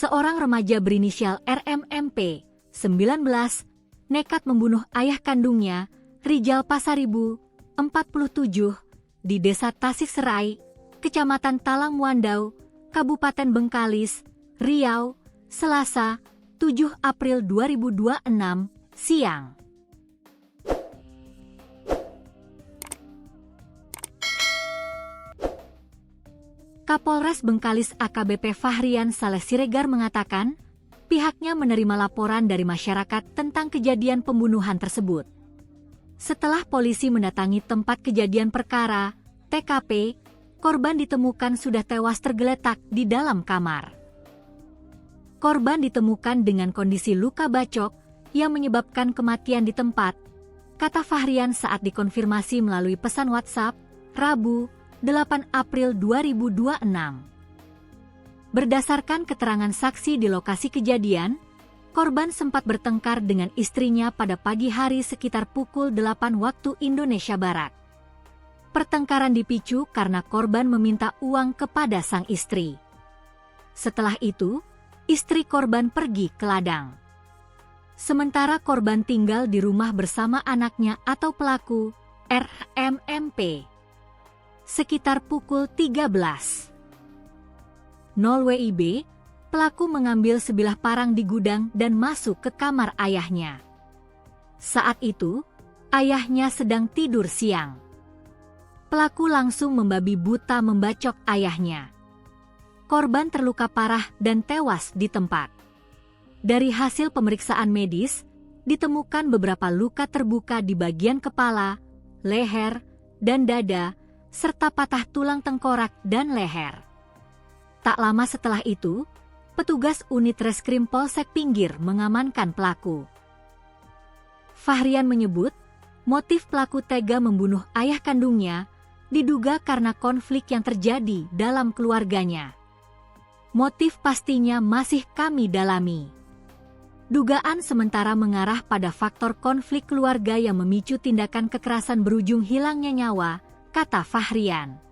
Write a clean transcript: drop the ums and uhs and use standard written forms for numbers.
Seorang remaja berinisial RMMP, 19, nekat membunuh ayah kandungnya, Rijal Pasaribu, 47, di Desa Tasikserai, Kecamatan Talang Muandau, Kabupaten Bengkalis, Riau, Selasa, 7 April 2026, siang. Kapolres Bengkalis AKBP Fahrian Saleh Siregar mengatakan, pihaknya menerima laporan dari masyarakat tentang kejadian pembunuhan tersebut. Setelah polisi mendatangi tempat kejadian perkara, TKP, korban ditemukan sudah tewas tergeletak di dalam kamar. Korban ditemukan dengan kondisi luka bacok yang menyebabkan kematian di tempat, kata Fahrian saat dikonfirmasi melalui pesan WhatsApp, Rabu, 8 April 2026. Berdasarkan keterangan saksi di lokasi kejadian, korban sempat bertengkar dengan istrinya pada pagi hari sekitar pukul 8 waktu Indonesia Barat. Pertengkaran dipicu karena korban meminta uang kepada sang istri. Setelah itu, istri korban pergi ke ladang. Sementara korban tinggal di rumah bersama anaknya atau pelaku, RMMP. Sekitar pukul 13.00 WIB, pelaku mengambil sebilah parang di gudang dan masuk ke kamar ayahnya. Saat itu, ayahnya sedang tidur siang. Pelaku langsung membabi buta membacok ayahnya. Korban terluka parah dan tewas di tempat. Dari hasil pemeriksaan medis, ditemukan beberapa luka terbuka di bagian kepala, leher, dan dada, serta patah tulang tengkorak dan leher. Tak lama setelah itu, petugas unit reskrim Polsek Pinggir mengamankan pelaku. Fahrian menyebut, motif pelaku tega membunuh ayah kandungnya diduga karena konflik yang terjadi dalam keluarganya. Motif pastinya masih kami dalami. Dugaan sementara mengarah pada faktor konflik keluarga yang memicu tindakan kekerasan berujung hilangnya nyawa, kata Fahrian.